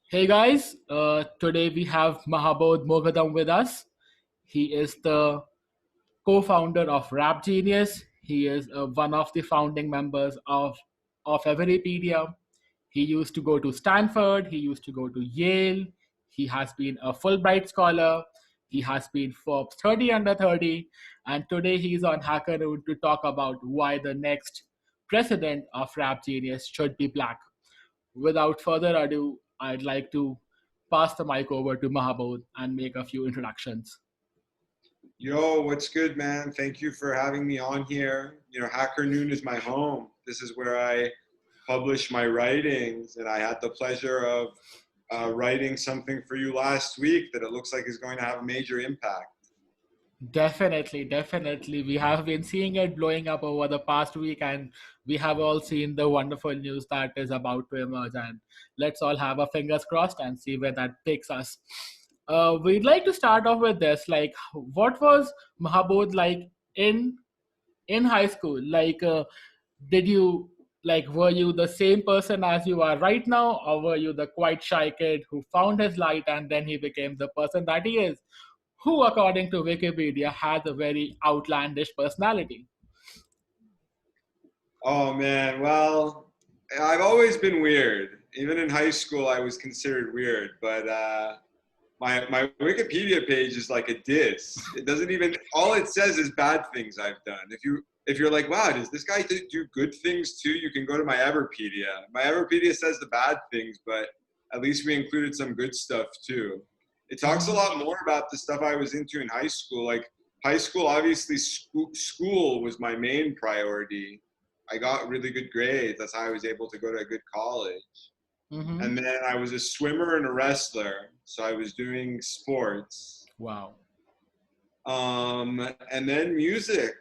Hey guys, today we have Mahbod Mogadam with us. He is the co-founder of Rap Genius. He is one of the founding members of Everpedia. He used to go to Stanford. He used to go to Yale. He has been a Fulbright scholar. He has been Forbes 30 under 30. And today he's on HackerNoon to talk about why the next president of Rap Genius should be black. Without further ado, I'd like to pass the mic over to Mahbod and make a few introductions. Yo, what's good, man? Thank you for having me on here. HackerNoon is my home. This is where I publish my writings, and I had the pleasure of writing something for you last week that it looks like is going to have a major impact. Definitely, definitely. We have been seeing it blowing up over the past week, and we have all seen the wonderful news that is about to emerge. And let's all have our fingers crossed and see where that takes us. We'd like to start off with this. Like, what was Mahbod like in high school? Did you were you the same person as you are right now, or were you the quite shy kid who found his light and then he became the person that he is, who according to Wikipedia has a very outlandish personality? Oh, man. Well, I've always been weird. Even in high school, I was considered weird, but my Wikipedia page is like a diss. It doesn't even, all it says is bad things I've done. If you're like, wow, does this guy do good things too? You can go to my Everpedia. My Everpedia says the bad things, but at least we included some good stuff too. It talks a lot more about the stuff I was into in high school. Like high school, obviously school was my main priority. I got really good grades. That's how I was able to go to a good college. Mm-hmm. And then I was a swimmer and a wrestler, so I was doing sports. Wow. And then music.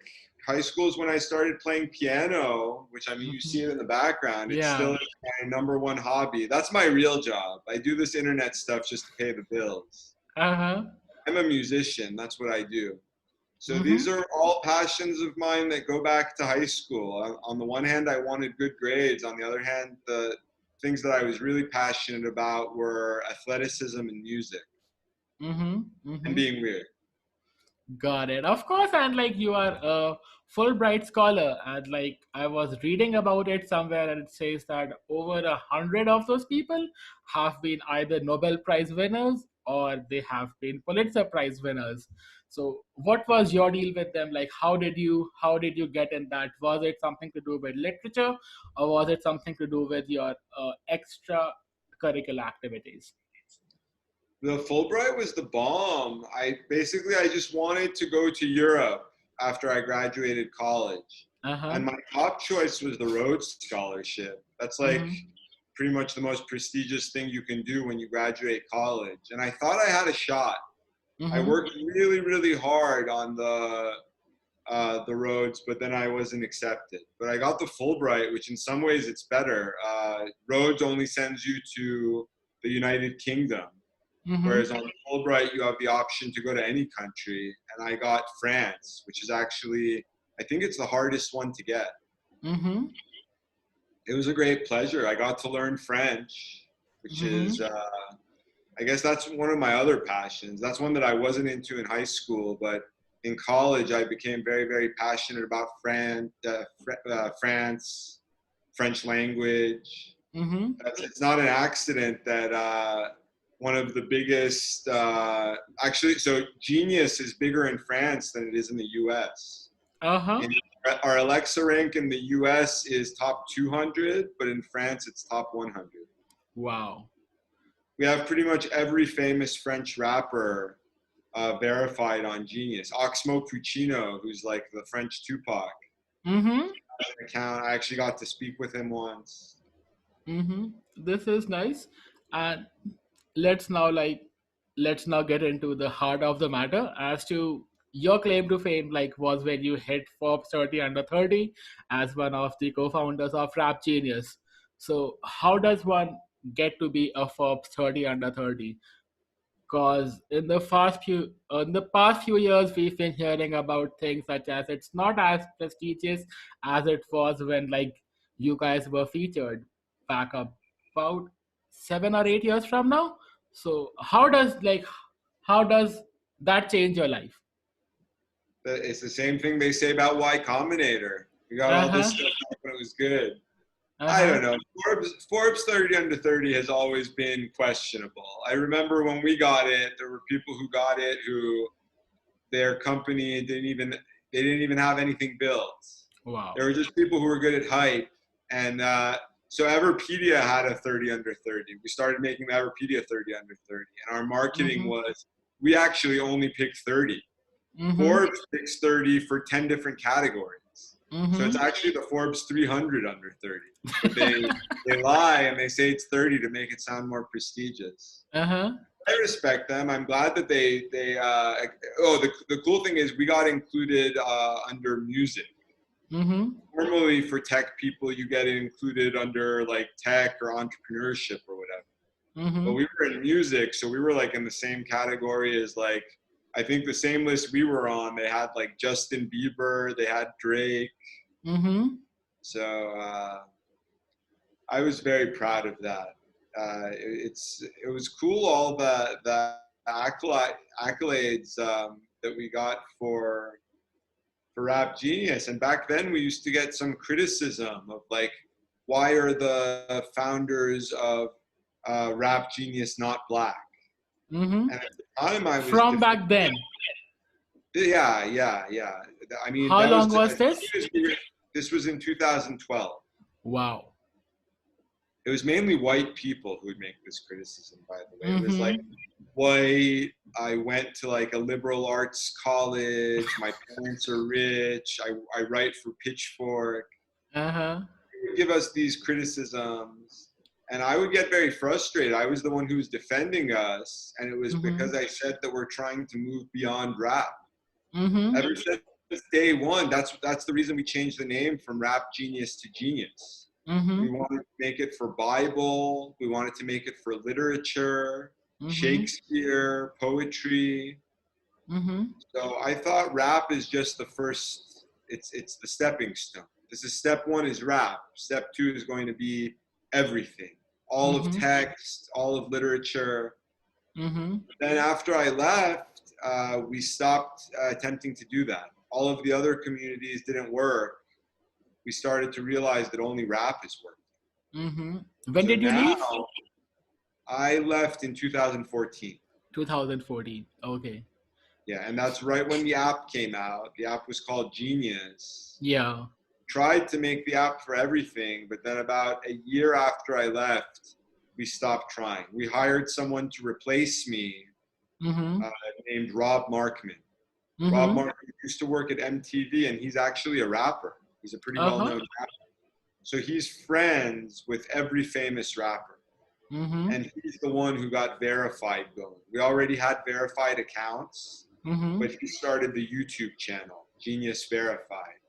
High school is when I started playing piano, which I mean, you see it in the background. It still Yeah. is my number one hobby. That's my real job. I do this internet stuff just to pay the bills. Uh-huh. I'm a musician. That's what I do. So these Mm-hmm. are all passions of mine that go back to high school. On the one hand, I wanted good grades. On the other hand, the things that I was really passionate about were athleticism and music Mm-hmm. and Mm-hmm. being weird. Got it. Of course, and like you are a Fulbright scholar, and like I was reading about it somewhere, and it says that over 100 of those people have been either Nobel Prize winners or they have been Pulitzer Prize winners. So, what was your deal with them? Like, how did you get in that? Was it something to do with literature, or was it something to do with your extra curricular activities? The Fulbright was the bomb. I just wanted to go to Europe after I graduated college. Uh huh. And my top choice was the Rhodes Scholarship. That's like Mm-hmm. pretty much the most prestigious thing you can do when you graduate college. And I thought I had a shot. I Mm-hmm. worked really, really hard on the Rhodes, but then I wasn't accepted. But I got the Fulbright, which in some ways it's better. Rhodes only sends you to the United Kingdom, Mm-hmm. whereas on the Fulbright you have the option to go to any country. And I got France, which is actually, I think it's the hardest one to get. Mm-hmm. It was a great pleasure. I got to learn French, which is, Mm-hmm. I guess that's one of my other passions. That's one that I wasn't into in high school, but in college I became very, very passionate about France, French language. Mm-hmm. It's not an accident that one of the biggest, actually, so Genius is bigger in France than it is in the US. Uh-huh. In our Alexa rank in the US is top 200, but in France it's top 100. Wow. We have pretty much every famous French rapper verified on Genius. Oxmo Puccino, who's like the French Tupac, Mm-hmm. account. I actually got to speak with him once. Mm-hmm. This is nice. And let's now like let's now get into the heart of the matter as to your claim to fame, like was when you hit Forbes 30 under 30 as one of the co-founders of Rap Genius. So how does one get to be a Forbes 30 under 30? Because in the past few years we've been hearing about things such as it's not as prestigious as it was when like you guys were featured back up about. 7 or 8 years from now. So how does that change your life? It's the same thing they say about Y Combinator. We got all this Uh-huh. stuff when it was good. I Uh-huh. don't know. Forbes 30 under 30 has always been questionable. I remember when we got it, there were people who got it who their company didn't even have anything built. Wow. There were just people who were good at hype, and so Everpedia had a 30 under 30. We started making the Everpedia 30 under 30, and our marketing Mm-hmm. was we actually only picked 30. Mm-hmm. Forbes picks 30 for 10 different categories. So it's Mm-hmm. actually the Forbes 300 under 30. But they lie and they say it's 30 to make it sound more prestigious. Uh-huh. I respect them. I'm glad that the cool thing is we got included under music. Mm-hmm. Normally for tech people, you get included under like tech or entrepreneurship or whatever. But Mm-hmm. we were in music, so we were like in the same category as like, I think the same list we were on, they had like Justin Bieber, they had Drake. Mm-hmm. So I was very proud of that. It was cool, all the accolades that we got for Rap Genius. And back then we used to get some criticism of like, why are the founders of Rap Genius not black? Mm-hmm. And at the time I was From back then. yeah. I mean, How that was long was this? this was in 2012. Wow. It was mainly white people who would make this criticism, by the way. It was like, Mm-hmm. white, I went to like a liberal arts college, my parents are rich, I write for Pitchfork. Uh-huh. They would give us these criticisms, and I would get very frustrated. I was the one who was defending us, and it was Mm-hmm. because I said that we're trying to move beyond rap. Mm-hmm. Ever since day one, that's the reason we changed the name from Rap Genius to Genius. We Mm-hmm. wanted to make it for Bible. We wanted to make it for literature, Mm-hmm. Shakespeare, poetry. Mm-hmm. So I thought rap is just the first. It's the stepping stone. This is step one is rap. Step two is going to be everything, all of Mm-hmm. text, all of literature. Mm-hmm. Then after I left, we stopped attempting to do that. All of the other communities didn't work. We started to realize that only rap is working. Mm-hmm. When So did you now leave? I left in 2014. 2014. Okay. Yeah, and that's right when the app came out. The app was called Genius. Yeah. Tried to make the app for everything, but then about a year after I left, we stopped trying. We hired someone to replace me Mm-hmm. uh, named Rob Markman. Rob Mm-hmm. Markman used to work at MTV, and he's actually a rapper. He's a pretty Uh-huh. well-known rapper. So he's friends with every famous rapper. Mm-hmm. And he's the one who got verified going. We already had verified accounts, Mm-hmm. but he started the YouTube channel, Genius Verified,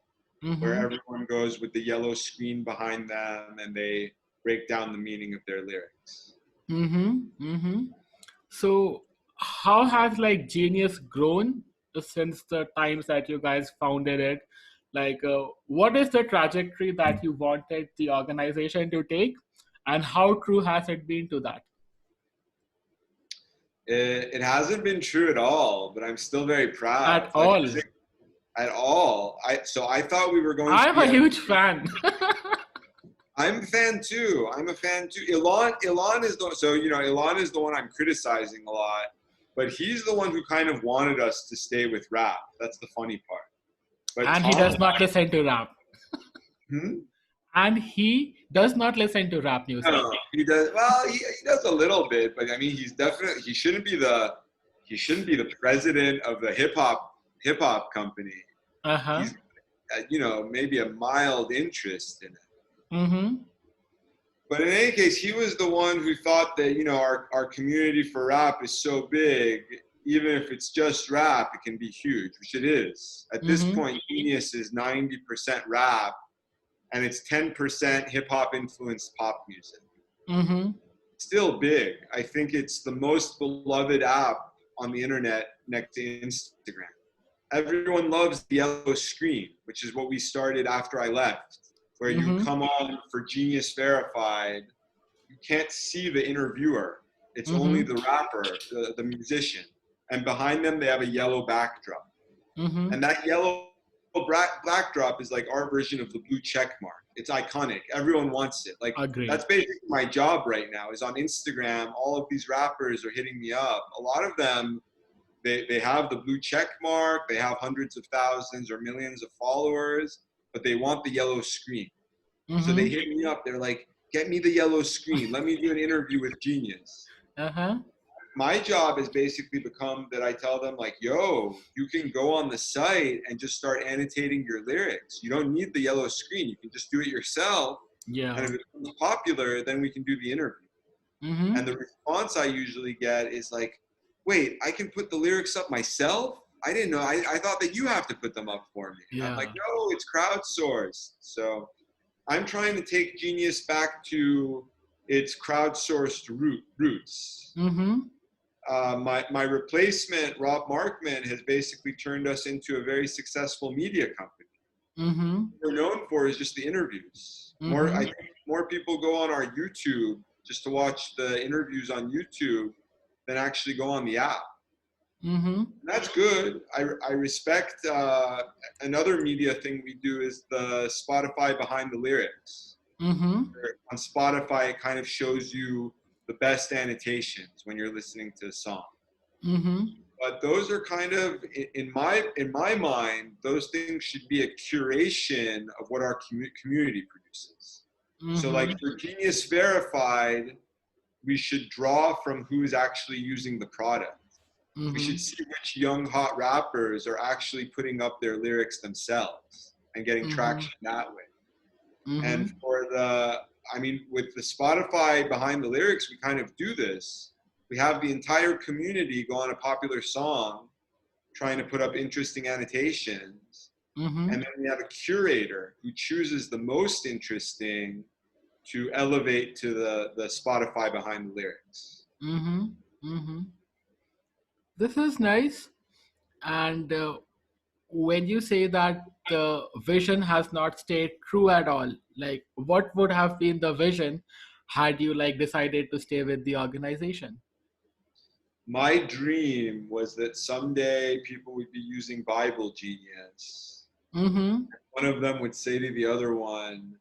where Mm-hmm. everyone goes with the yellow screen behind them and they break down the meaning of their lyrics. Mm-hmm. Mm-hmm. So how has like Genius grown since the times that you guys founded it? Like, what is the trajectory that you wanted the organization to take, and how true has it been to that? It hasn't been true at all, but I'm still very proud. At Like all? at all. I thought we were going to I'm be a huge fan. I'm a fan too. I'm a fan too. Elon is the so you know Elon is the one I'm criticizing a lot, but he's the one who kind of wanted us to stay with rap. That's the funny part. But And he Tom, does not listen to rap. hmm? And he does not listen to rap music. No, he does. Well, he does a little bit, but I mean, he shouldn't be the president of the hip hop company. Uh-huh. He's maybe a mild interest in it. Mm-hmm. But in any case, he was the one who thought that, our community for rap is so big, even if it's just rap, it can be huge, which it is. At this Mm-hmm. point, Genius is 90% rap, and it's 10% hip hop influenced pop music. Mm-hmm. Still big. I think it's the most beloved app on the internet next to Instagram. Everyone loves the yellow screen, which is what we started after I left, where you Mm-hmm. come on for Genius Verified, you can't see the interviewer. It's only the rapper, the musician. And behind them, they have a yellow backdrop. And that yellow backdrop is like our version of the blue check mark. It's iconic. Everyone wants it. Like, Agreed. that's basically my job right now, is on Instagram. All of these rappers are hitting me up. A lot of them, they have the blue check mark. They have hundreds of thousands or millions of followers, but they want the yellow screen. So they hit me up. They're like, get me the yellow screen. Let me do an interview with Genius. My job has basically become that I tell them, like, yo, you can go on the site and just start annotating your lyrics. You don't need the yellow screen. You can just do it yourself. Yeah. And if it becomes popular, then we can do the interview. And the response I usually get is like, wait, I can put the lyrics up myself? I didn't know. I thought that you have to put them up for me. Yeah. I'm like, no, it's crowdsourced. So I'm trying to take Genius back to its crowdsourced roots. My replacement, Rob Markman, has basically turned us into a very successful media company. What we're known for is just the interviews. I think more people go on our YouTube just to watch the interviews on YouTube than actually go on the app. That's good. I respect. Another media thing we do is the Spotify behind the lyrics. On Spotify, it kind of shows you the best annotations when you're listening to a song. But those are kind of, in my mind, those things should be a curation of what our community produces. So like for Genius Verified, we should draw from who's actually using the product. We should see which young hot rappers are actually putting up their lyrics themselves and getting traction that way. And for with the Spotify behind the lyrics, we kind of do this. We have the entire community go on a popular song, trying to put up interesting annotations. And then we have a curator who chooses the most interesting to elevate to the Spotify behind the lyrics. This is nice. And when you say that the vision has not stayed true at all, like what would have been the vision had you like decided to stay with the organization? My dream was that someday people would be using Bible Genius. One of them would say to the other one,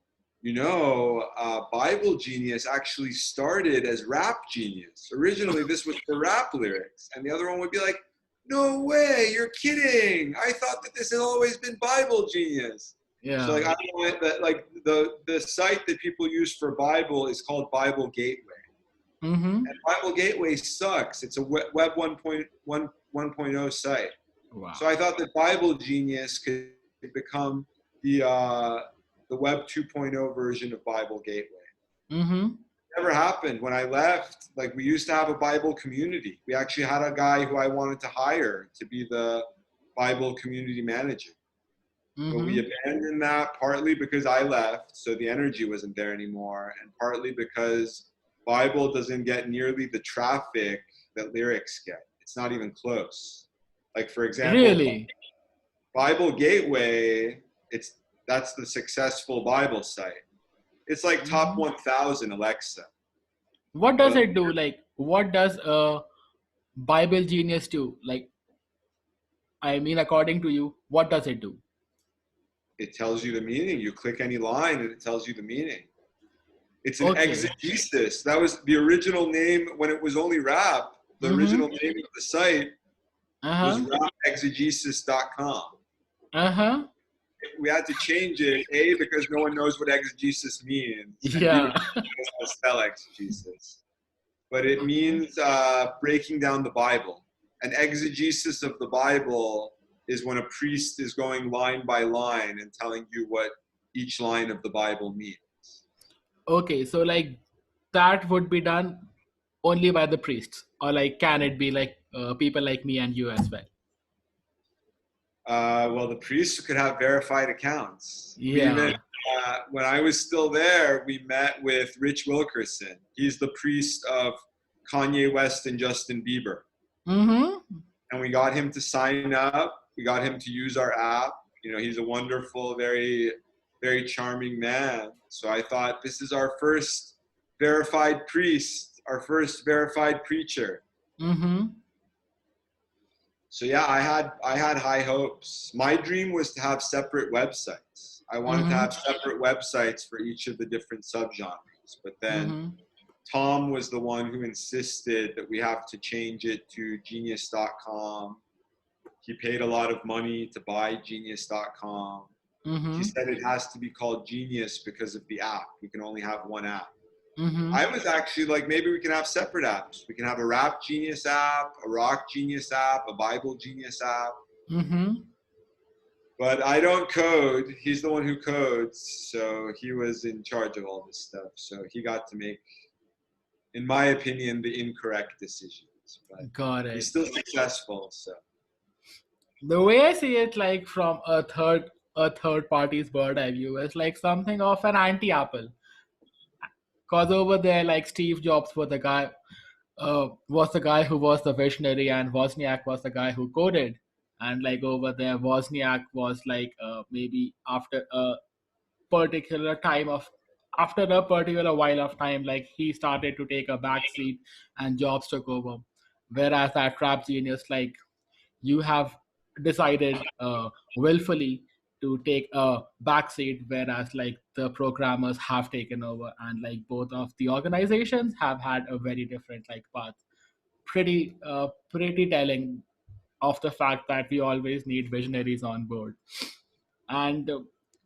Bible Genius actually started as Rap Genius. Originally, this was for rap lyrics. And the other one would be like, no way, you're kidding. I thought that this had always been Bible Genius. Yeah. So like, I want that, like the site that people use for Bible is called Bible Gateway. And Bible Gateway sucks. It's a Web 1.0 site. Wow. So I thought that Bible Genius could become the Web 2.0 version of Bible Gateway. Never happened. When I left, like we used to have a Bible community. We actually had a guy who I wanted to hire to be the Bible community manager. But we abandoned that partly because I left, so the energy wasn't there anymore, and partly because Bible doesn't get nearly the traffic that lyrics get. It's not even close. Like for example, Really? Bible Gateway, that's the successful Bible site. It's like top 1,000 Alexa. What does it do? Like, what does a Bible Genius do? Like, I mean, according to you, what does it do? It tells you the meaning. You click any line and it tells you the meaning. It's an exegesis. That was the original name when it was only rap. The original name of the site was rapexegesis.com. We had to change it, A, because no one knows what exegesis means. Yeah. And B, to spell exegesis. But it means breaking down the Bible. An exegesis of the Bible is when a priest is going line by line and telling you what each line of the Bible means. Okay, so like that would be done only by the priests, or like can it be like people like me and you as well? Well, the priests could have verified accounts. Yeah. Even, when I was still there, we met with Rich Wilkerson. He's the priest of Kanye West and Justin Bieber. And we got him to sign up. We got him to use our app. He's a wonderful, very, very charming man. So I thought this is our first verified priest, our first verified preacher. Mm-hmm. So yeah, I had high hopes. My dream was to have separate websites. I wanted to Mm-hmm. have separate websites for each of the different subgenres. But then Mm-hmm. Tom was the one who insisted that we have to change it to genius.com. He paid a lot of money to buy genius.com. He Mm-hmm. said it has to be called Genius because of the app. We can only have one app. Mm-hmm. I was actually like, maybe we can have separate apps. We can have a Rap Genius app, a Rock Genius app, a Bible Genius app. Mm-hmm. But I don't code. He's the one who codes. So he was in charge of all this stuff. So he got to make, in my opinion, the incorrect decisions. But Got he's it. still successful. So The way I see it, like from a third party's bird eye view, is like something of an anti-Apple. Cause over there, like Steve Jobs was the guy who was the visionary, and Wozniak was the guy who coded. And like over there, Wozniak was like maybe particular time of after a particular while of time, like he started to take a back seat, and Jobs took over. Whereas at Rap Genius, like you have decided willfully to take a backseat, whereas like the programmers have taken over, and like both of the organizations have had a very different like path. Pretty telling of the fact that we always need visionaries on board. And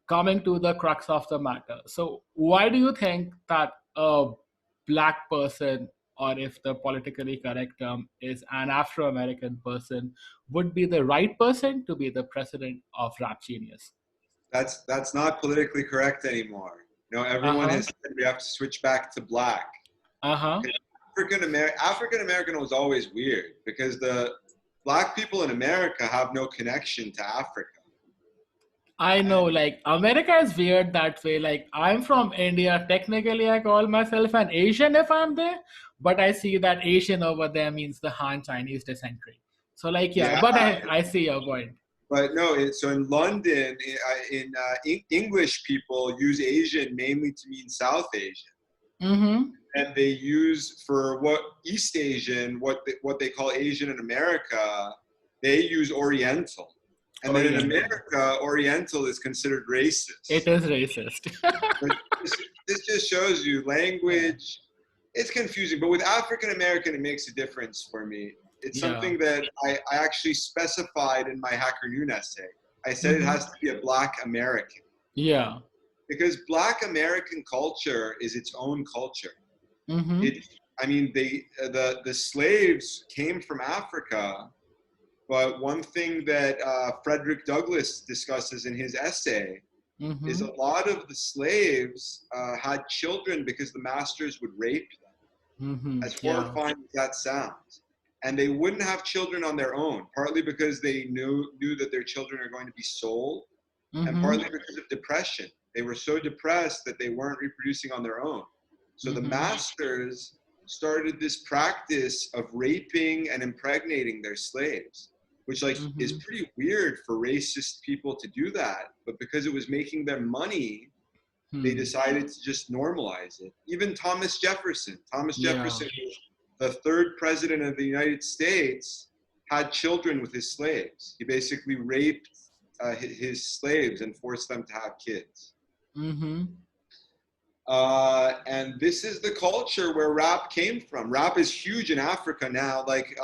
coming to the crux of the matter, so why do you think that a black person, or if the politically correct term is an Afro-American person, would be the right person to be the president of Rap Genius? that's not politically correct anymore. You know, everyone Uh-huh. has said we have to switch back to black. Uh-huh. African American was always weird because the black people in America have no connection to Africa. I know, like America is weird that way. Like I'm from India. Technically, I call myself an Asian if I'm there, but I see that Asian over there means the Han Chinese dysentery. So, like, yeah, Yeah, but I see your point. but no. So in London, English people use Asian mainly to mean South Asian, Mm-hmm. and they use for what East Asian, what they call Asian in America, they use Oriental, and then in Oriental. America, Oriental is considered It racist. is racist. But this just shows you Yeah. language. It's confusing, but with African American, it makes a difference for me. It's Yeah. something that I actually specified in my HackerNoon essay. I said it Mm-hmm. has to be a Black American Yeah. because Black American culture is its own culture. Mm-hmm. It, I mean, the slaves came from Africa, but one thing that Frederick Douglass discusses in his essay is Mm-hmm. a lot of the slaves had children because the masters would rape them, Mm-hmm. as Yeah. horrifying as that sounds. And they wouldn't have children on their own, partly because they knew that their children are going to be sold, and Mm-hmm. partly because of depression. They were so depressed that they weren't reproducing on their own. So the Mm-hmm. masters started this practice of raping and impregnating their slaves, which like is Mm-hmm. pretty weird for racist people to do that. But because it was making them money, they Hmm. decided to just normalize it. Even Thomas Yeah. Jefferson, the third president of the United States, had children with his slaves. He basically raped his slaves and forced them to have kids. Mm-hmm. And this is the culture where rap came from. Rap is huge in Africa now. Like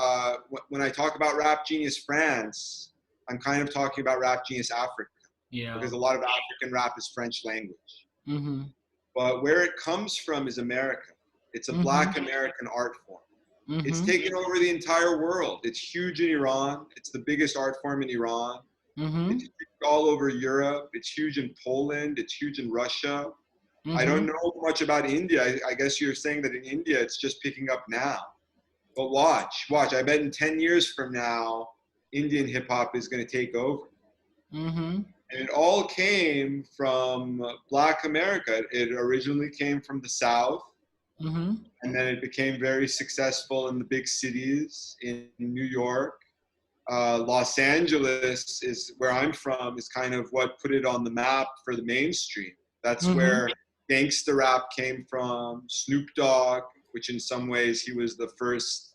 when I talk about Rap Genius France, I'm kind of talking about Rap Genius Africa Yeah. because a lot of African rap is French language. Mm-hmm. But where it comes from is America. It's a Mm-hmm. Black American art form. It's Mm-hmm. taken over the entire world. It's huge in Iran. It's the biggest art form in Iran. It's Mm-hmm. huge all over Europe. It's huge in Poland. It's huge in Russia. I don't Mm-hmm. know much about India. I guess you're saying that in India it's just picking up now. But watch. I bet in 10 years from now, Indian hip hop is going to take over. Mm-hmm. And it all came from Black America. It originally came from the South, Mm-hmm. and then it became very successful in the big cities in New York. Los Angeles is where I'm from, is kind of what put it on the map for the mainstream. That's Mm-hmm. where gangsta rap came from, Snoop Dogg, which in some ways he was the first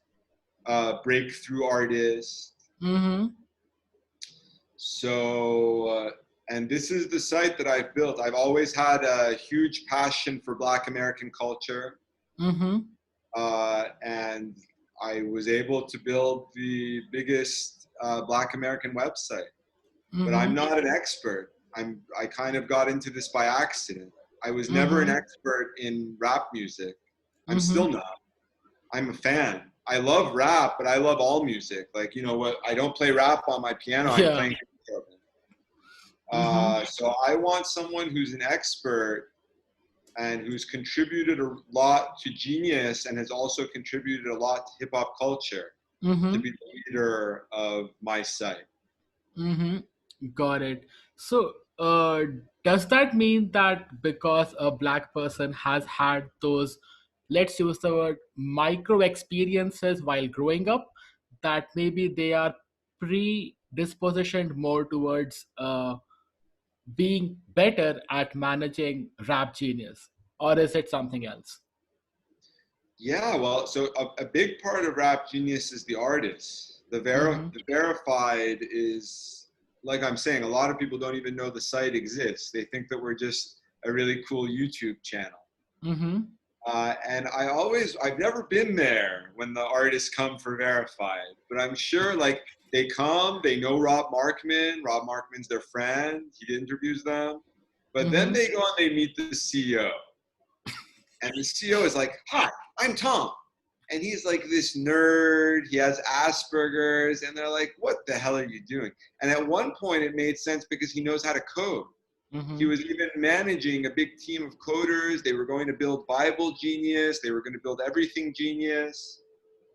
breakthrough artist. Mm-hmm. So, and this is the site that I've built. I've always had a huge passion for Black American culture. Mm-hmm. And I was able to build the biggest Black American website. But I'm Mm-hmm. not an expert. I kind of got into this by accident. I was never an Mm-hmm. expert in rap music. I'm Mm-hmm. still not. I'm a fan. I love rap, but I love all music. Like, you know what? I don't play rap on my piano. I'm Yeah. playing Beethoven. Mm-hmm. So I want someone who's an expert and who's contributed a lot to Genius and has also contributed a lot to hip hop culture to Mm-hmm. be the leader of my site. Mm-hmm. Got it. So, does that mean that because a black person has had those, let's use the word, micro experiences while growing up, that maybe they are predispositioned more towards being better at managing Rap Genius? Or is it something else? Yeah, well, so a big part of Rap Genius is the artist. Mm-hmm. The verified is, like I'm saying, a lot of people don't even know the site exists. They think that we're just a really cool YouTube channel. Mm-hmm. And I've never been there when the artists come for verified, but I'm sure like they come, they know Rob Markman. Rob Markman's their friend. He interviews them. But then Mm-hmm. they go and they meet the CEO. And the CEO is like, "Hi, I'm Tom." And he's like this nerd. He has Asperger's. And they're like, "What the hell are you doing?" And at one point, it made sense because he knows how to code. He Mm-hmm. was even managing a big team of coders. They were going to build Bible Genius. They were going to build Everything Genius.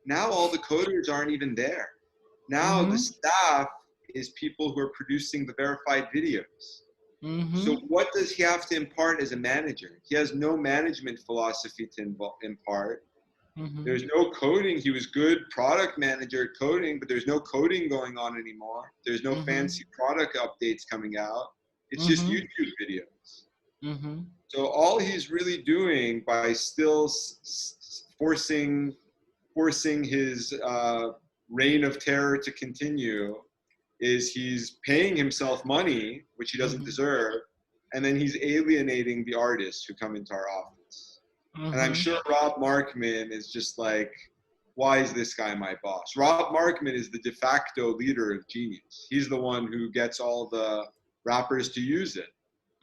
Now all the coders aren't even there. Now the Mm-hmm. staff is people who are producing the verified videos. So Mm-hmm. what does he have to impart as a manager? He has no management philosophy to impart. Mm-hmm. There's no coding. He was good product manager at coding, but there's no coding going on anymore. There's no Mm-hmm. fancy product updates coming out. It's just Mm-hmm. YouTube videos. Mm-hmm. So all he's really doing by still forcing his reign of terror to continue is he's paying himself money, which he doesn't Mm-hmm. deserve, and then he's alienating the artists who come into our office. And I'm Mm-hmm. sure Rob Markman is just like, why is this guy my boss? Rob Markman is the de facto leader of Genius. He's the one who gets all the rappers to use it.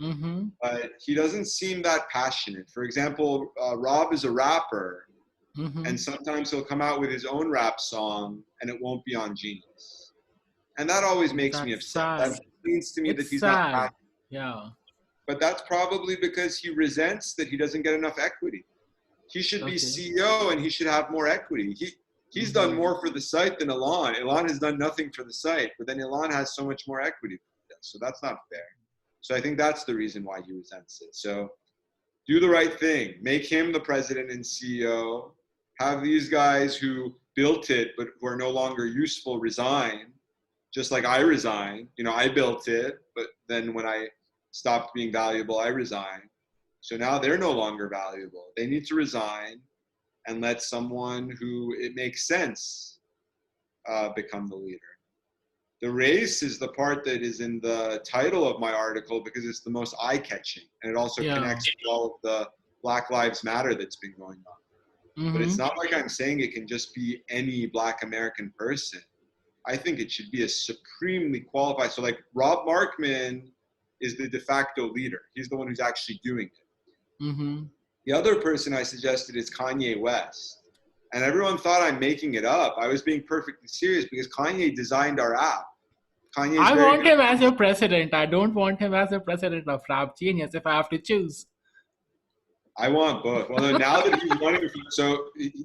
Mm-hmm. But he doesn't seem that passionate. For example, Rob is a rapper, Mm-hmm. and sometimes he'll come out with his own rap song, and it won't be on Genius. And that always makes me That's upset. That sad. means to me that It's he's not sad. passionate. Yeah. But that's probably because he resents that he doesn't get enough equity. He should be Okay. CEO and he should have more equity. He's done Mm-hmm. more for the site than Elon. Elon has done nothing for the site, but then Elon has so much more equity. So that's not fair. So I think that's the reason why he resents it. So do the right thing. Make him the president and CEO. Have these guys who built it but who are no longer useful resign, just like I resigned. You know, I built it, but then when I stopped being valuable, I resigned. So now they're no longer valuable. They need to resign and let someone who it makes sense become the leader. The race is the part that is in the title of my article because it's the most eye-catching, and it also Yeah. connects with all of the Black Lives Matter that's been going on. But Mm-hmm. it's not like I'm saying it can just be any Black American person. I think it should be a supremely qualified. So like Rob Markman is the de facto leader. He's the one who's actually doing it. Mm-hmm. The other person I suggested is Kanye West. And everyone thought I'm making it up. I was being perfectly serious because Kanye designed our app. Kanye's I very want good. him as a president. I don't want him as a president of Rap Genius if I have to choose. I want both. Well, now that he's running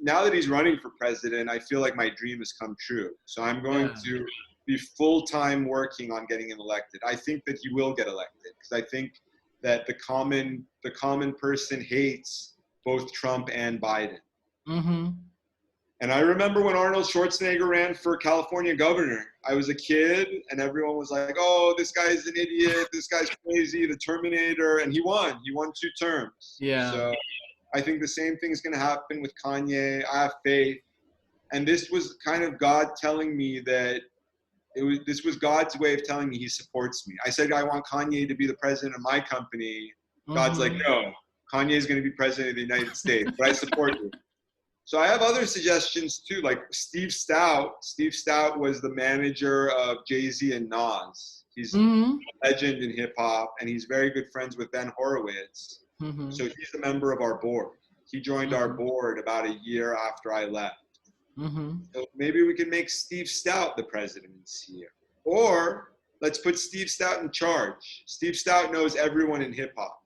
now that he's running for president, I feel like my dream has come true. So I'm going Yeah. to be full-time working on getting him elected. I think that he will get elected because I think that the common person hates both Trump and Biden. Mm-hmm. And I remember when Arnold Schwarzenegger ran for California governor. I was a kid, and everyone was like, "Oh, this guy's an idiot. This guy's crazy, the Terminator." And he won. He won 2 terms. Yeah. So I think the same thing is going to happen with Kanye. I have faith. And this was kind of God telling me that this was God's way of telling me he supports me. I said, I want Kanye to be the president of my company. God's like, no, Kanye is going to be president of the United States, but I support you. So I have other suggestions too, like Steve Stout. Steve Stout was the manager of Jay-Z and Nas. He's a legend in hip hop, and he's very good friends with Ben Horowitz. So he's a member of our board. He joined our board about a year after I left. So maybe we can make Steve Stout the president and CEO. Or let's put Steve Stout in charge. Steve Stout knows everyone in hip hop.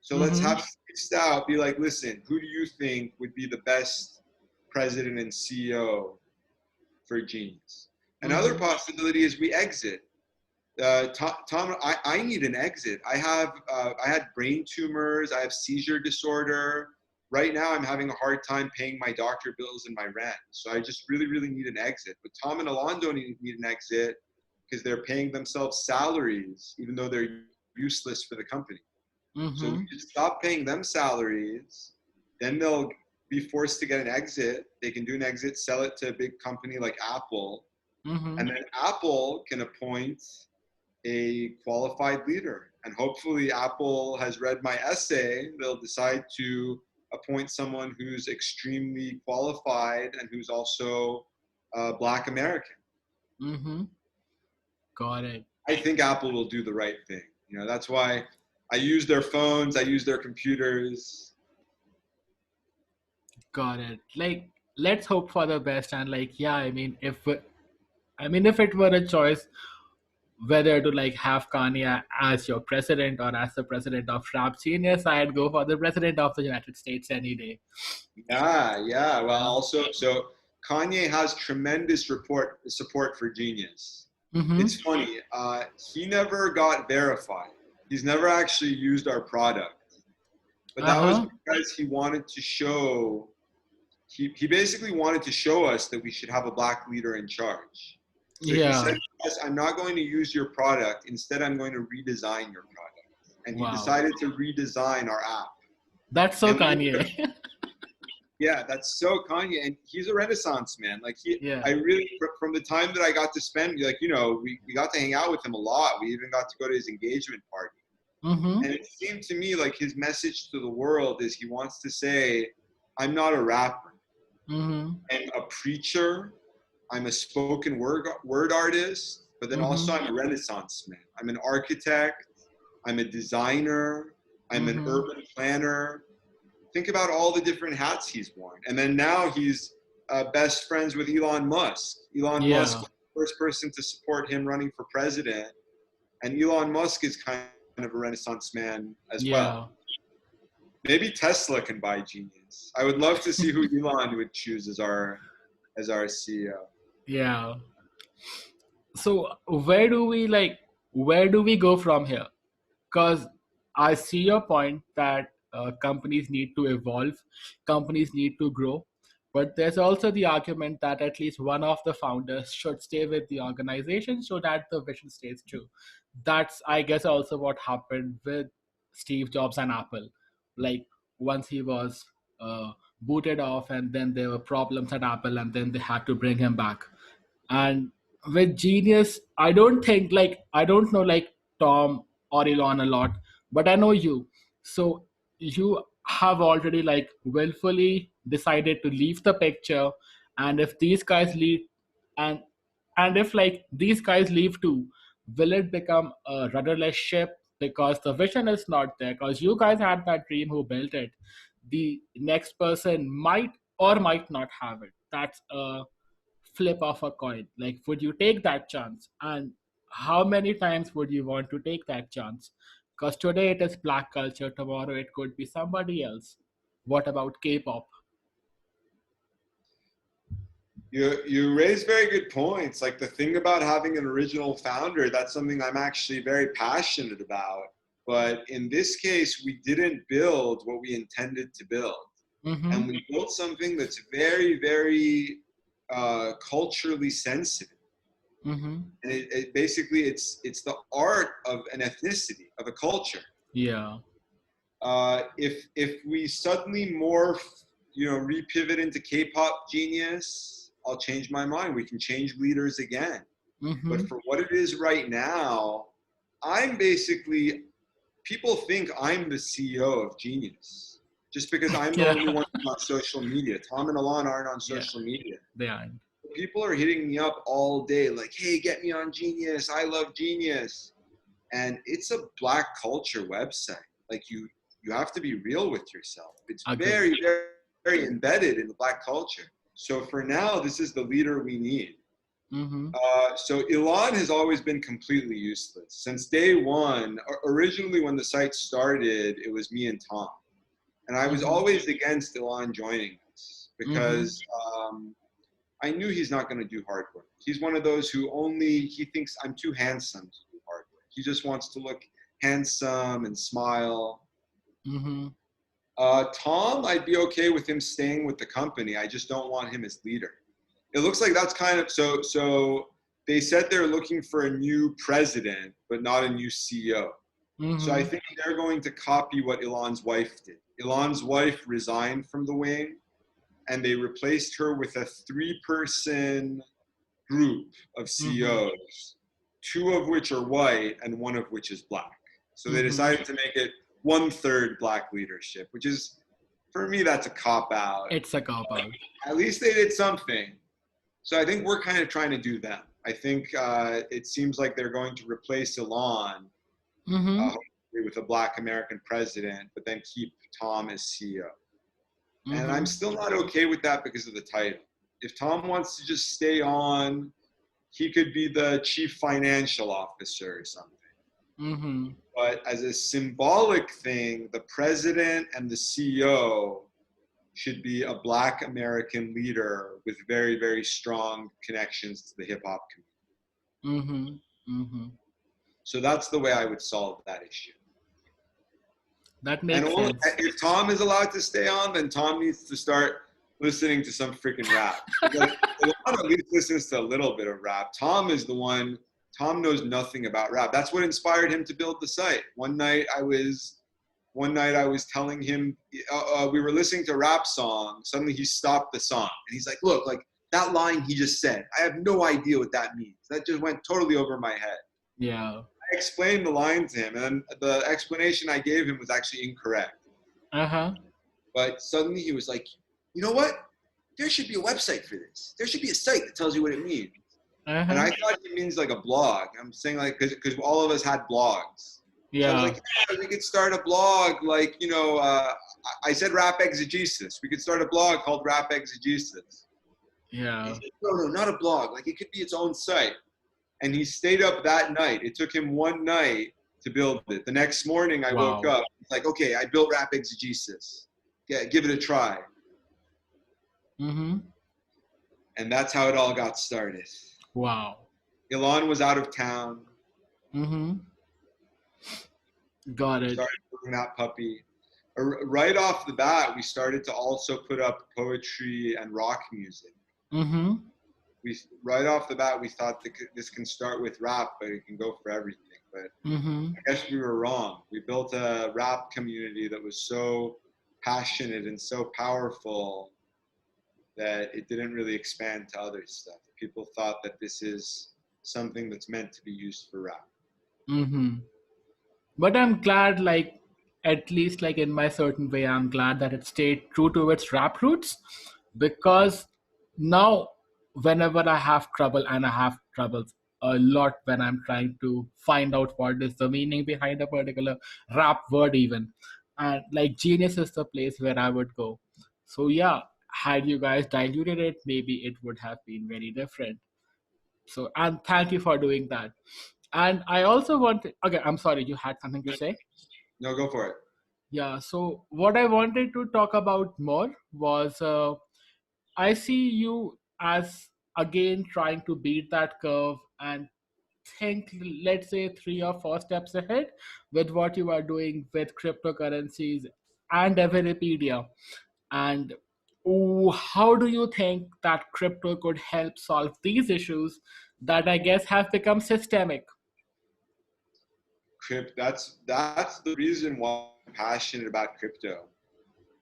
So let's have Steve Stout be like, listen, who do you think would be the best president and CEO for Genius? Another possibility is we exit. Tom, I need an exit. I had brain tumors. I have seizure disorder. Right now, I'm having a hard time paying my doctor bills and my rent. So I just really, really need an exit. But Tom and Alonzo need an exit because they're paying themselves salaries, even though they're useless for the company. So we just stop paying them salaries. Then they'll be forced to get an exit. They can do an exit, sell it to a big company like Apple. And then Apple can appoint a qualified leader. And hopefully Apple has read my essay. They'll decide to appoint someone who's extremely qualified and who's also Black American. Got it. I think Apple will do the right thing. You know, that's why I use their phones, I use their computers. Got it. Like, let's hope for the best. And like, yeah, if it were a choice whether to like have Kanye as your president or as the president of Rap Genius, I'd go for the president of the United States any day. Yeah. Well, also, so Kanye has tremendous support for Genius. It's funny. He never got verified. He's never actually used our product. But that was because he wanted to show, he basically wanted to show us that we should have a Black leader in charge. So he said, yes, I'm not going to use your product. Instead, I'm going to redesign your product. And he decided to redesign our app. That's so Kanye. Yeah, that's so Kanye. And he's a Renaissance man. Like I really, from the time that I got to spend, like, you know, we got to hang out with him a lot. We even got to go to his engagement party. And it seemed to me like his message to the world is he wants to say, I'm not a rapper. I'm a preacher. I'm a spoken word artist, but then also I'm a Renaissance man. I'm an architect. I'm a designer. I'm an urban planner. Think about all the different hats he's worn. And then now he's best friends with Elon Musk. Elon Musk was the first person to support him running for president. And Elon Musk is kind of a Renaissance man as well. Maybe Tesla can buy Genius. I would love to see who Elon would choose as our CEO. Yeah. So where do we go from here? Because I see your point that companies need to evolve, companies need to grow, but there's also the argument that at least one of the founders should stay with the organization so that the vision stays true. That's, I guess, also what happened with Steve Jobs and Apple. Like, once he was booted off, and then there were problems at Apple, and then they had to bring him back. And with Genius, I don't know like Tom or Elon a lot, but I know you. So you have already like willfully decided to leave the picture. And if these guys leave, and if like these guys leave too, will it become a rudderless ship because the vision is not there? Because you guys had that dream who built it. The next person might or might not have it. That's a flip of a coin. Like, would you take that chance? And how many times would you want to take that chance? Because today it is black culture, tomorrow it could be somebody else. What about K-pop? You raise very good points. Like, the thing about having an original founder, that's something I'm actually very passionate about. But in this case, we didn't build what we intended to build. and Mm-hmm. we built something that's very, very culturally sensitive. Mm-hmm. And it basically it's the art of an ethnicity, of a culture. Yeah. If we suddenly morph, repivot into K-pop genius, I'll change my mind. We can change leaders again. Mm-hmm. But for what it is right now, I'm basically, people think I'm the CEO of Genius just because I'm the Yeah. only one on social media. Tom and Alon aren't on Yeah. social media. They are. People are hitting me up all day like, hey, get me on Genius. I love Genius. And it's a black culture website. Like you have to be real with yourself. It's Agree. very, very, very embedded in the black culture. So for now, this is the leader we need. Mm-hmm. So Elon has always been completely useless since day one. Originally, when the site started, it was me and Tom, and I was Mm-hmm. always against Elon joining us Mm-hmm. because I knew he's not going to do hard work. He's one of those who he thinks I'm too handsome to do hard work. He just wants to look handsome and smile. Mm-hmm. Tom, I'd be okay with him staying with the company. I just don't want him as leader. It looks like that's kind of so they said they're looking for a new president, but not a new CEO. So I Mm-hmm. think they're going to copy what Elon's wife did. Elon's wife resigned from the wing, and they replaced her with a 3-person group of Mm-hmm. CEOs, 2 of which are white and 1 of which is black. So they Mm-hmm. decided to make it 1/3 black leadership, which is, for me, that's a cop out. It's a cop out. At least they did something. So I think we're kind of trying to do that. I think it seems like they're going to replace Elon, Mm-hmm. hopefully with a black American president, but then keep Tom as CEO. And I'm Mm-hmm. still not okay with that because of the title. If Tom wants to just stay on, he could be the chief financial officer or something. Mm-hmm. But as a symbolic thing, the president and the CEO should be a black American leader with very, very strong connections to the hip hop community. Mm-hmm. Mm-hmm. So that's the way I would solve that issue. That And makes sense. if Tom is allowed to stay on, then Tom needs to start listening to some freaking rap. Like, Elon at least listens to a little bit of rap. Tom is the one. Tom knows nothing about rap. That's what inspired him to build the site. One night I was telling him we were listening to a rap song. Suddenly he stopped the song and he's like, "Look, like that line he just said. I have no idea what that means. That just went totally over my head." Yeah. I explained the line to him, and the explanation I gave him was actually incorrect. Uh-huh. But suddenly he was like, "You know what? There should be a website for this. There should be a site that tells you what it means." And Uh-huh. I thought it means like a blog. I'm saying like because all of us had blogs. So I was Yeah. like, yeah, we could start a blog like, I said Rap Exegesis. We could start a blog called Rap Exegesis. He Yeah. said, no, not a blog. Like it could be its own site. And he stayed up that night. It took him one night to build it. The next morning I woke Wow. up. It's like, okay, I built Rap Exegesis. Yeah, give it a try. Mm-hmm. And that's how it all got started. Wow. Elon was out of town. Mm-hmm. Got We it. started doing that puppy. Right off the bat, we started to also put up poetry and rock music. Mm-hmm. Right off the bat, we thought this can start with rap, but it can go for everything. But Mm-hmm. I guess we were wrong. We built a rap community that was so passionate and so powerful that it didn't really expand to other stuff. People thought that this is something that's meant to be used for rap. Mm-hmm. But I'm glad, like, at least, like, in my certain way, I'm glad that it stayed true to its rap roots, because now, whenever I have trouble, and I have troubles a lot when I'm trying to find out what is the meaning behind a particular rap word, even, and like, Genius is the place where I would go. So, yeah, had you guys diluted it, maybe it would have been very different. So, and thank you for doing that. And I also wanted, okay, I'm sorry, you had something to say? No, go for it. Yeah, so what I wanted to talk about more was I see you as again trying to beat that curve and think, let's say, 3 or 4 steps ahead with what you are doing with cryptocurrencies and Everpedia. And how do you think that crypto could help solve these issues that I guess have become systemic? That's the reason why I'm passionate about crypto.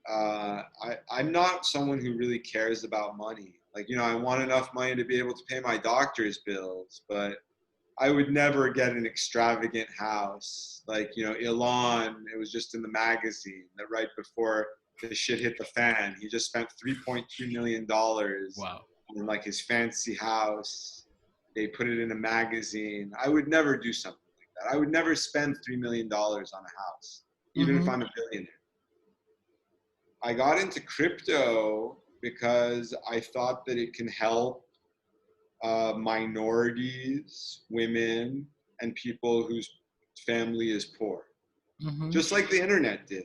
I'm not someone who really cares about money. Like, I want enough money to be able to pay my doctor's bills, but I would never get an extravagant house. Like, Elon, it was just in the magazine that right before the shit hit the fan, he just spent $3.2 million Wow. in like his fancy house. They put it in a magazine. I would never do something like that. I would never spend $3 million on a house, even if Mm-hmm. I'm a billionaire. I got into crypto because I thought that it can help minorities, women, and people whose family is poor, Mm-hmm. just like the internet did.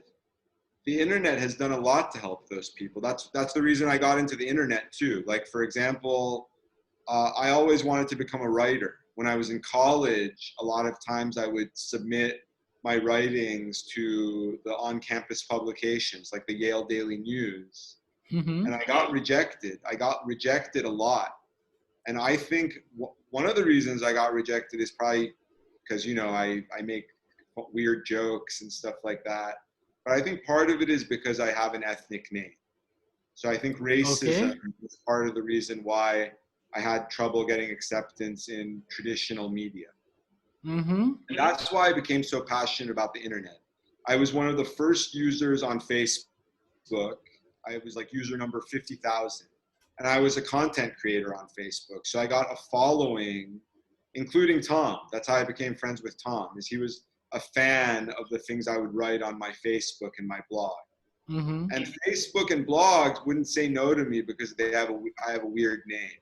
The internet has done a lot to help those people. That's the reason I got into the internet too. Like, for example, I always wanted to become a writer. When I was in college, a lot of times I would submit my writings to the on-campus publications like the Yale Daily News, Mm-hmm. and I got rejected. I got rejected a lot. And I think one of the reasons I got rejected is probably because, I make weird jokes and stuff like that. But I think part of it is because I have an ethnic name. So I think racism Okay. is part of the reason why I had trouble getting acceptance in traditional media. Mm-hmm. And that's why I became so passionate about the internet. I was one of the first users on Facebook. I was like user number 50,000. And I was a content creator on Facebook. So I got a following, including Tom. That's how I became friends with Tom, is he was a fan of the things I would write on my Facebook and my blog. Mm-hmm. And Facebook and blogs wouldn't say no to me because I have a weird name.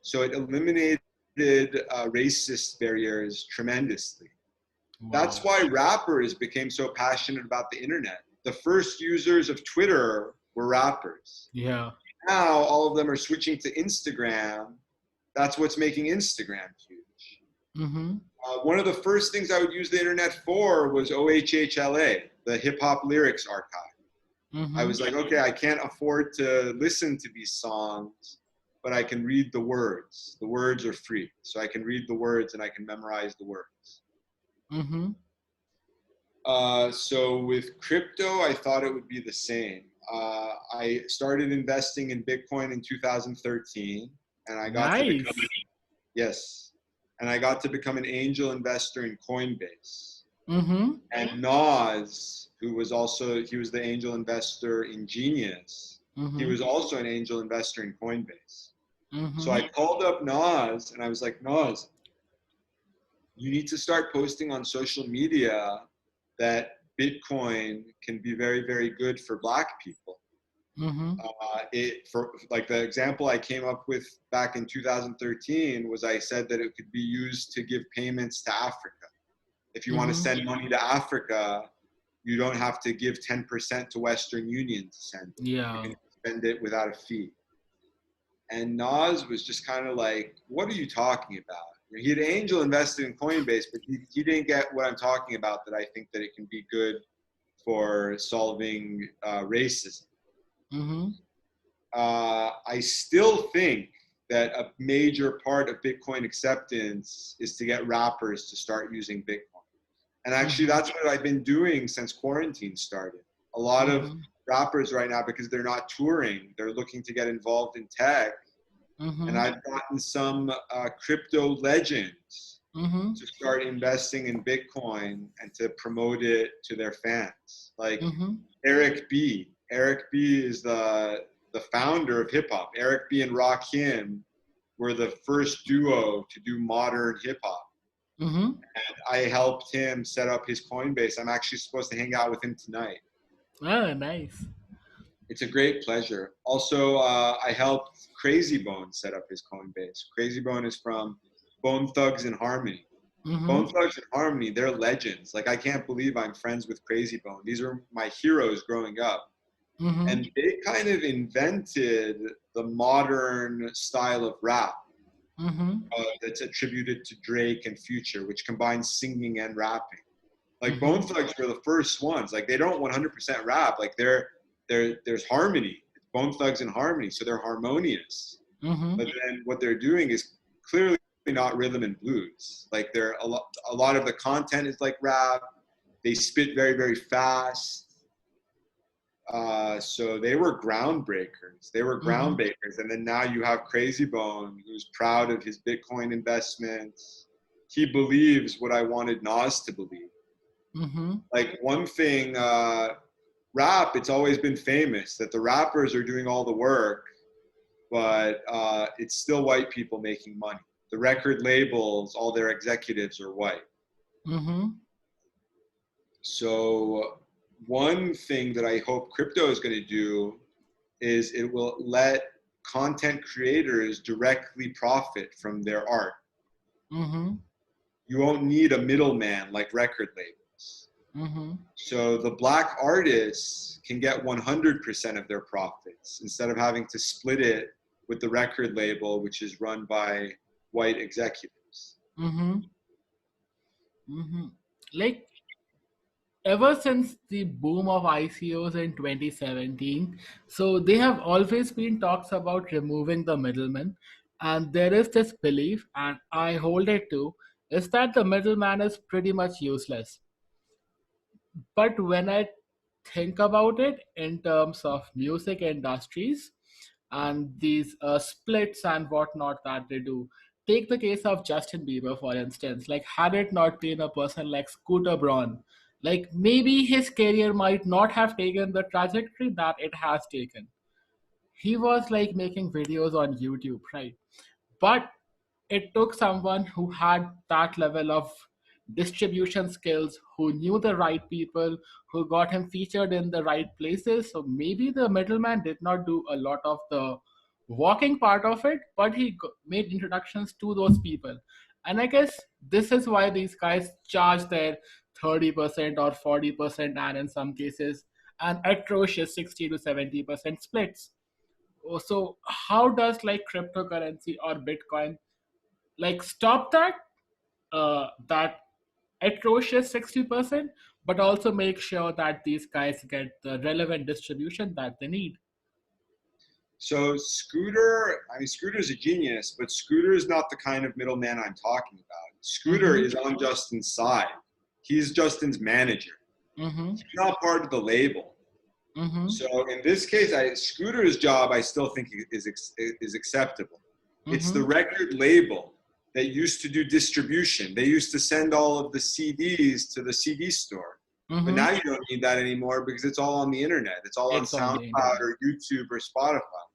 So it eliminated racist barriers tremendously. That's Wow. why rappers became so passionate about the internet. The first users of Twitter were rappers. Yeah. Now all of them are switching to Instagram. That's what's making Instagram huge. Mm-hmm. One of the first things I would use the internet for was OHHLA, the hip hop lyrics archive. I Mm-hmm. was like, okay, I can't afford to listen to these songs, but I can read the words. The words are free. So I can read the words and I can memorize the words. Mm-hmm. So with crypto, I thought it would be the same. I started investing in Bitcoin in 2013, and I got to become, Nice. yes, and I got to become an angel investor in Coinbase. Mm-hmm. And Nas, he was the angel investor in Genius. He Mm-hmm. was also an angel investor in Coinbase. So Mm-hmm. I called up Nas and I was like, Nas, you need to start posting on social media that Bitcoin can be very, very good for Black people. Mm-hmm. For like the example I came up with back in 2013 was I said that it could be used to give payments to Africa. If you want to Mm-hmm. send money to Africa, you don't have to give 10% to Western Union to send it. You Yeah. can spend it without a fee. And Nas was just kind of like, what are you talking about? He had angel invested in Coinbase, but he didn't get what I'm talking about, that I think that it can be good for solving racism. Mm-hmm. I still think that a major part of Bitcoin acceptance is to get rappers to start using Bitcoin. And actually, Mm-hmm. that's what I've been doing since quarantine started. A lot of Mm-hmm. rappers right now, because they're not touring, they're looking to get involved in tech. And Mm-hmm. I've gotten some crypto legends Mm-hmm. to start investing in Bitcoin and to promote it to their fans. Like Mm-hmm. Eric B. Eric B is the founder of hip hop. Eric B and Rakim were the first duo to do modern hip hop. Mm-hmm. I helped him set up his Coinbase. I'm actually supposed to hang out with him tonight. Oh, nice. It's a great pleasure. Also, I helped Crazy Bone set up his Coinbase. Crazy Bone is from Bone Thugs and Harmony. Mm-hmm. Bone Thugs and Harmony, they're legends. Like, I can't believe I'm friends with Crazy Bone. These are my heroes growing up. Mm-hmm. And they kind of invented the modern style of rap Mm-hmm. that's attributed to Drake and Future, which combines singing and rapping. Like Mm-hmm. Bone Thugs were the first ones. Like they don't 100% rap. Like there's harmony. It's Bone Thugs and Harmony, so they're harmonious. Mm-hmm. But then what they're doing is clearly not rhythm and blues. Like a lot of the content is like rap. They spit very, very fast. So they were groundbreakers. They were Mm-hmm. groundbreakers. And then now you have Crazy Bone, who's proud of his Bitcoin investments. He believes what I wanted Nas to believe. Mm-hmm. Like one thing, rap, it's always been famous that the rappers are doing all the work, but it's still white people making money. The record labels, all their executives are white. Mm-hmm. So one thing that I hope crypto is going to do is it will let content creators directly profit from their art. Mm-hmm. You won't need a middleman like record labels. Mm-hmm. So the black artists can get 100% of their profits instead of having to split it with the record label, which is run by white executives. Mm-hmm. Mm-hmm. Like ever since the boom of ICOs in 2017, so they have always been talks about removing the middleman. And there is this belief, and I hold it too, is that the middleman is pretty much useless. But when I think about it in terms of music industries and these splits and whatnot that they do, take the case of Justin Bieber, for instance. Like, had it not been a person like Scooter Braun, like maybe his career might not have taken the trajectory that it has taken. He was like making videos on YouTube, right? But it took someone who had that level of distribution skills, who knew the right people, who got him featured in the right places. So maybe the middleman did not do a lot of the walking part of it, but he made introductions to those people. And I guess this is why these guys charge their 30% or 40%, and in some cases, an atrocious 60 to 70% splits. So how does like cryptocurrency or Bitcoin like stop that atrocious 60%, but also make sure that these guys get the relevant distribution that they need? So Scooter, I mean, Scooter's a genius, but Scooter is not the kind of middleman I'm talking about. Scooter Mm-hmm. is on Justin's side. He's Justin's manager. Mm-hmm. He's not part of the label. Mm-hmm. So in this case, Scooter's job, I still think is acceptable. It's the Mm-hmm. record label that used to do distribution. They used to send all of the CDs to the CD store. But Mm-hmm. now you don't need that anymore because it's all on the internet. It's all on It's on the SoundCloud internet. or YouTube or Spotify.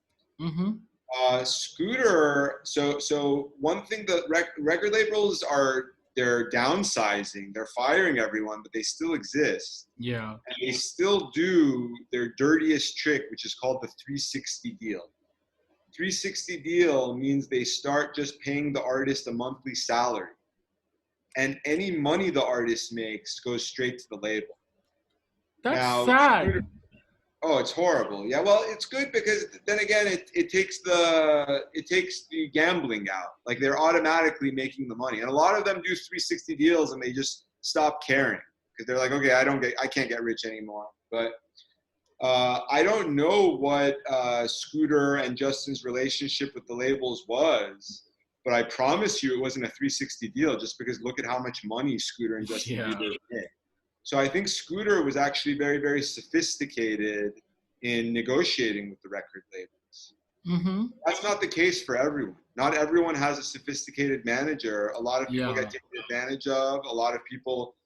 Mm-hmm. Scooter. So one thing that record labels are, they're downsizing. They're firing everyone, but they still exist, Yeah. and they still do their dirtiest trick, which is called the 360 deal. 360 deal means they start just paying the artist a monthly salary, and any money the artist makes goes straight to the label. That's Now, Scooter, sad. oh, it's horrible. Yeah, well, it's good because then again, it takes the gambling out. Like they're automatically making the money, and a lot of them do 360 deals, and they just stop caring because they're like, okay, I can't get rich anymore. But I don't know what Scooter and Justin's relationship with the labels was, but I promise you, it wasn't a 360 deal. Just because look at how much money Scooter and Justin Yeah. Bieber made. So I think Scooter was actually very, very sophisticated in negotiating with the record labels. Mm-hmm. That's not the case for everyone. Not everyone has a sophisticated manager. A lot of people get Yeah. taken advantage of. A lot of people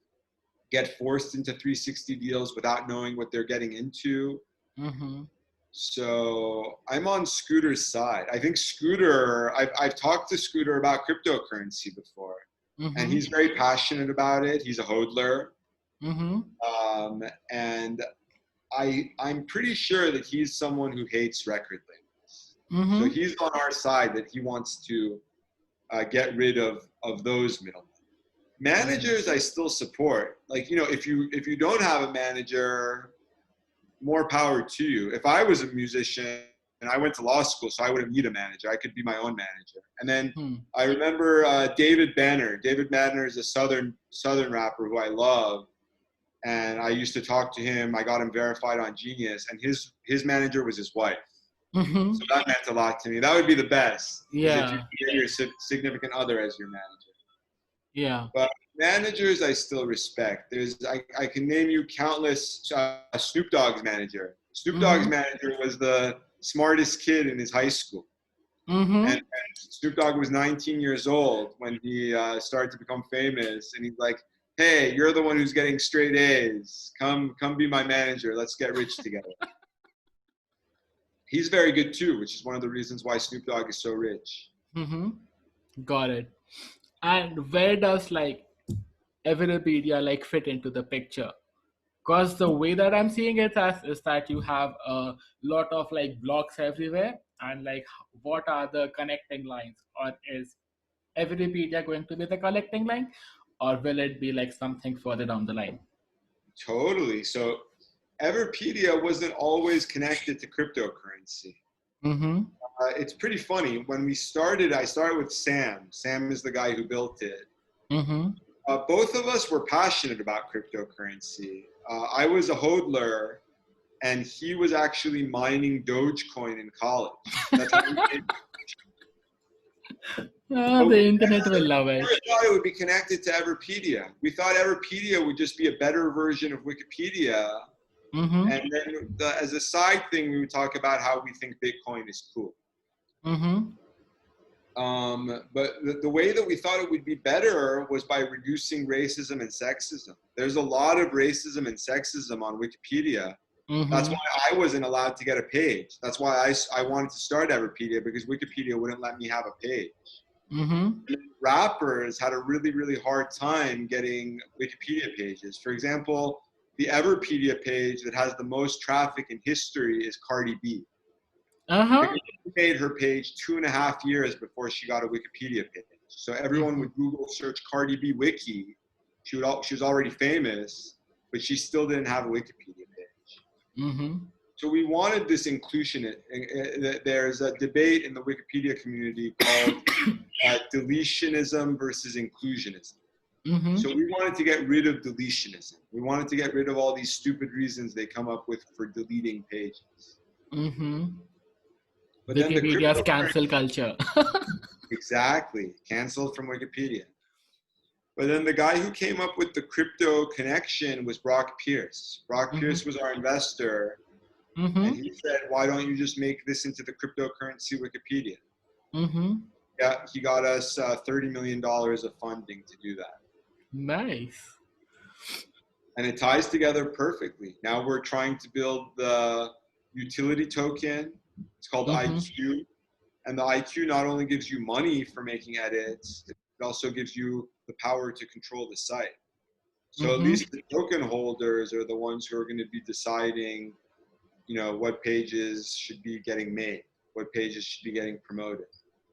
get forced into 360 deals without knowing what they're getting into. Mm-hmm. So I'm on Scooter's side. I think Scooter, I've talked to Scooter about cryptocurrency before, and Mm-hmm. he's very passionate about it. He's a hodler. Mm-hmm. And I'm pretty sure that he's someone who hates record labels. So Mm-hmm. he's on our side that he wants to get rid of those middlemen. Managers, I still support. Like, if you don't have a manager, more power to you. If I was a musician and I went to law school, so I wouldn't need a manager. I could be my own manager. And then Mm-hmm. I remember David Banner. David Banner is a southern rapper who I love. and I used to talk to him. I got him verified on Genius, and his manager was his wife. Mm-hmm. So that meant a lot to me. That would be the best, is if you Yeah. get your significant other as your manager. Yeah. But managers, I still respect. I can name you countless. Snoop Dogg's manager. Snoop Dogg's Mm-hmm. manager was the smartest kid in his high school, and Mm-hmm. Snoop Dogg was 19 years old when he started to become famous, and he's like, "Hey, you're the one who's getting straight A's. Come be my manager. Let's get rich together." He's very good too, which is one of the reasons why Snoop Dogg is so rich. Mm-hmm. Got it. And where does like Everpedia like fit into the picture? Because the way that I'm seeing it as is that you have a lot of like blocks everywhere, and like what are the connecting lines, or is Everpedia going to be the connecting line, or will it be like something further down the line? Totally. So Everpedia wasn't always connected to cryptocurrency. Mm-hmm. It's pretty funny. When we started, I started with Sam. Sam is the guy who built it. Mm-hmm. Both of us were passionate about cryptocurrency. I was a hodler, and he was actually mining Dogecoin in college. That's how Ah, but the we internet will love never it. thought it would be connected to Everpedia. We thought Everpedia would just be a better version of Wikipedia. Mm-hmm. And then as a side thing, we would talk about how we think Bitcoin is cool. Mm-hmm. But the way that we thought it would be better was by reducing racism and sexism. There's a lot of racism and sexism on Wikipedia. That's Mm-hmm. why I wasn't allowed to get a page. That's why I wanted to start Everpedia, because Wikipedia wouldn't let me have a page. Mm-hmm. Rappers had a really, really hard time getting Wikipedia pages. For example, the Everpedia page that has the most traffic in history is Cardi B. Uh-huh. Because she made her page 2.5 years before she got a Wikipedia page. So everyone Mm-hmm. would Google search Cardi B wiki. She was already famous, but she still didn't have a Wikipedia page. Mm-hmm. So we wanted this inclusion. There's a debate in the Wikipedia community called deletionism versus inclusionism. Mm-hmm. So we wanted to get rid of deletionism. We wanted to get rid of all these stupid reasons they come up with for deleting pages. Mm-hmm. But then the Wikipedia's cryptocurrency, cancel culture. exactly, canceled from Wikipedia. But then the guy who came up with the crypto connection was Brock Pierce. Brock Mm-hmm. Pierce was our investor, and Mm-hmm. he said, "Why don't you just make this into the cryptocurrency Wikipedia?" Mm-hmm. Yeah, he got us $30 million of funding to do that. Nice. And it ties together perfectly. Now we're trying to build the utility token. It's called Mm-hmm. IQ. And the IQ not only gives you money for making edits, it also gives you the power to control the site. So at Mm-hmm. least the token holders are the ones who are going to be deciding, what pages should be getting made, what pages should be getting promoted.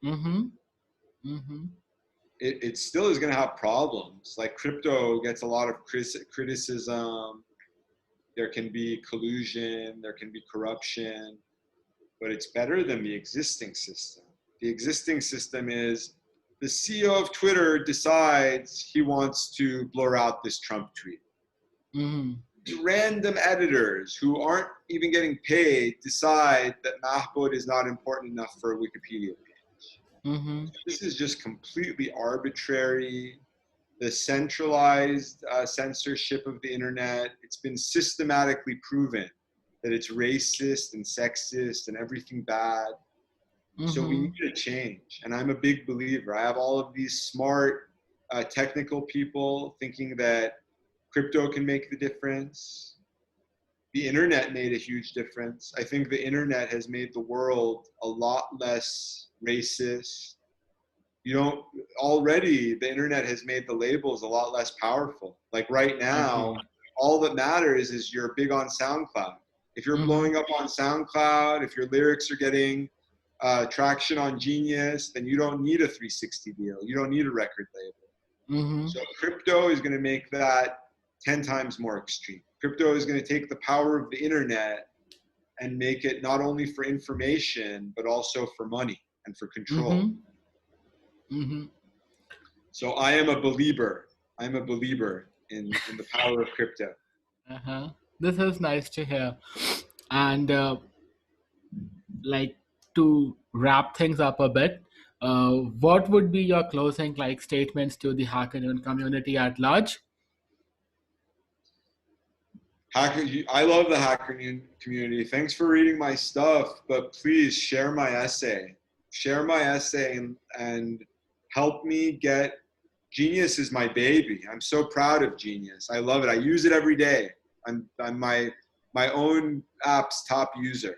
Mm-hmm. Mm-hmm. It still is going to have problems. Like crypto gets a lot of criticism. There can be collusion, there can be corruption, but it's better than the existing system. The existing system is the CEO of Twitter decides he wants to blur out this Trump tweet. Mm-hmm. Random editors who aren't even getting paid decide that Mahbod is not important enough for a Wikipedia page. Mm-hmm. This is just completely arbitrary. The centralized censorship of the internet, it's been systematically proven that it's racist and sexist and everything bad. So we Mm-hmm. need a change. And I'm a big believer. I have all of these smart technical people thinking that crypto can make the difference. The internet made a huge difference. I think the internet has made the world a lot less racist. Already the internet has made the labels a lot less powerful. Like right now, Agree. all that matters is you're big on SoundCloud. If you're Mm-hmm. blowing up on SoundCloud, if your lyrics are getting traction on Genius, then you don't need a 360 deal. You don't need a record label. Mm-hmm. So crypto is going to make that 10 times more extreme. Crypto is going to take the power of the internet and make it not only for information, but also for money and for control. Mm-hmm. Mm-hmm. So I am a believer. I'm a believer in the power of crypto. Uh-huh. This is nice to hear. And like to wrap things up a bit, what would be your closing like statements to the HackerNoon community at large? I love the HackerNoon community. Thanks for reading my stuff, but please share my essay. Share my essay and help me get Genius is my baby. I'm so proud of Genius. I love it. I use it every day. I'm my own app's top user.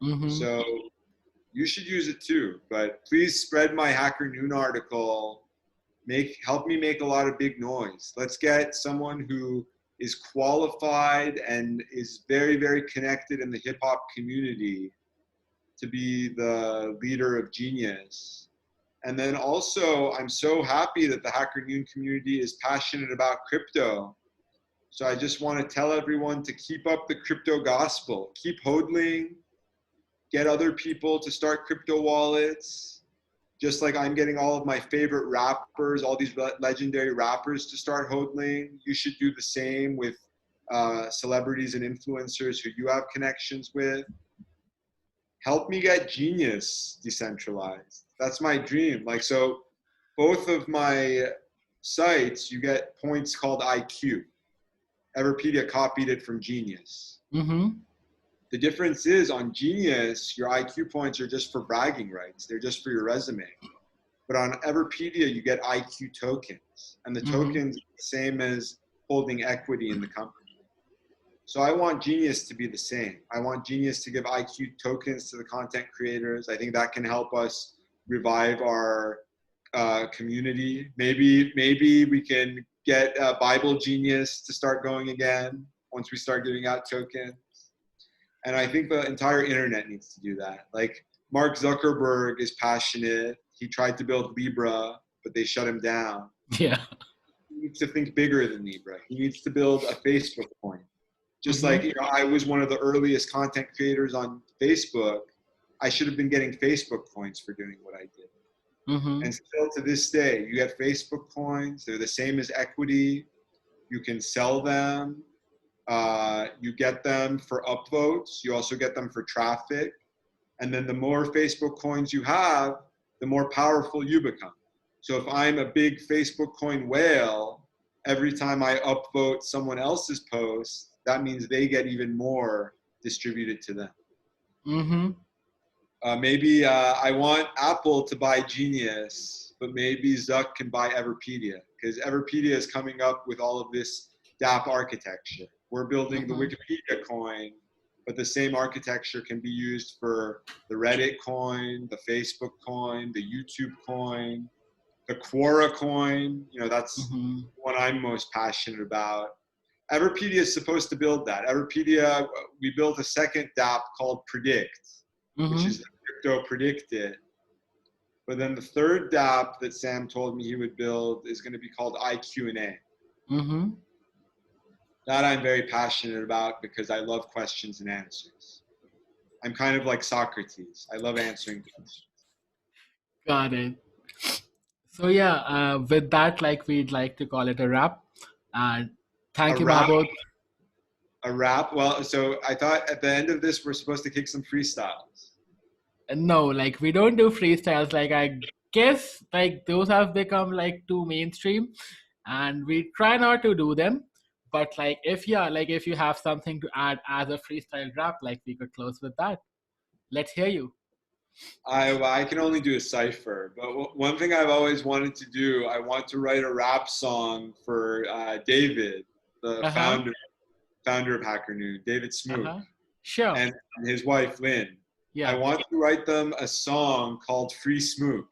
Mm-hmm. So you should use it too. But please spread my HackerNoon article. Help me make a lot of big noise. Let's get someone who is qualified and is very, very connected in the hip hop community to be the leader of Genius. And then also, I'm so happy that the HackerNoon community is passionate about crypto. So I just want to tell everyone to keep up the crypto gospel, keep hodling, get other people to start crypto wallets, just like I'm getting all of my favorite rappers, all these legendary rappers to start hodling. You should do the same with celebrities and influencers who you have connections with. Help me get Genius decentralized. That's my dream. Like, so both of my sites, you get points called IQ. Everpedia copied it from Genius. Mm-hmm. The difference is on Genius, your IQ points are just for bragging rights. They're just for your resume. But on Everpedia, you get IQ tokens. And the Mm-hmm. tokens are the same as holding equity in the company. So I want Genius to be the same. I want Genius to give IQ tokens to the content creators. I think that can help us revive our community. Maybe we can get Bible Genius to start going again once we start giving out tokens. And I think the entire internet needs to do that. Like Mark Zuckerberg is passionate. He tried to build Libra, but they shut him down. Yeah. He needs to think bigger than Libra. He needs to build a Facebook coin. Just like, Mm-hmm. I was one of the earliest content creators on Facebook. I should have been getting Facebook coins for doing what I did. Mm-hmm. And still to this day, you get Facebook coins. They're the same as equity. You can sell them. You get them for upvotes. You also get them for traffic. And then the more Facebook coins you have, the more powerful you become. So if I'm a big Facebook coin whale, every time I upvote someone else's post, that means they get even more distributed to them. Mm-hmm. Maybe I want Apple to buy Genius, but maybe Zuck can buy Everpedia, because Everpedia is coming up with all of this DApp architecture. We're building the Mm-hmm. Wikipedia coin, but the same architecture can be used for the Reddit coin, the Facebook coin, the YouTube coin, the Quora coin. That's Mm-hmm. what I'm most passionate about. Everpedia is supposed to build that. Everpedia, we built a second DApp called Predict, which Mm-hmm. is the crypto predicted. But then the third DApp that Sam told me he would build is going to be called IQ&A. Mm-hmm. That I'm very passionate about because I love questions and answers. I'm kind of like Socrates. I love answering questions. Got it. So yeah, with that, like we'd like to call it a wrap. And A thank you, rap, Mahbod. a rap. Well, so I thought at the end of this we're supposed to kick some freestyles. No, like we don't do freestyles. Like I guess like those have become like too mainstream, and we try not to do them. But like if you have something to add as a freestyle rap, like we could close with that. Let's hear you. I can only do a cipher, but one thing I've always wanted to do, I want to write a rap song for David, the Uh huh. founder of HackerNoon, David Uh Smook, huh. Sure. and his wife Lynn. I Yeah. want to write them a song called Free Smook,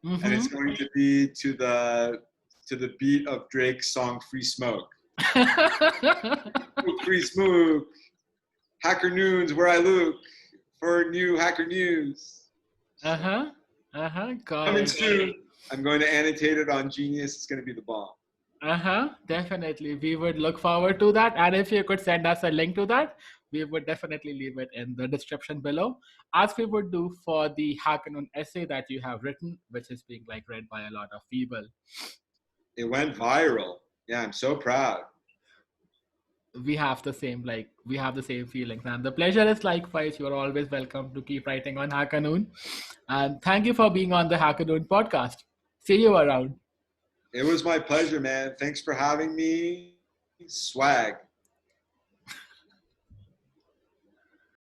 and it's Mm-hmm. going to be to the beat of Drake's song Free Smoke. Free Smoke, HackerNoon's where I look for new Hacker News. Uh huh. Uh huh. Got Coming it. soon. I'm going to annotate it on Genius. It's going to be the bomb. Uh huh. Definitely. We would look forward to that. And if you could send us a link to that, we would definitely leave it in the description below, as we would do for the HackerNoon essay that you have written, which is being like read by a lot of people. It went viral. Yeah, I'm so proud. we have the same, we have the same feelings, and the pleasure is likewise. You are always welcome to keep writing on HackerNoon, and thank you for being on the HackerNoon podcast. See you around. It was my pleasure, man. Thanks for having me. Swag.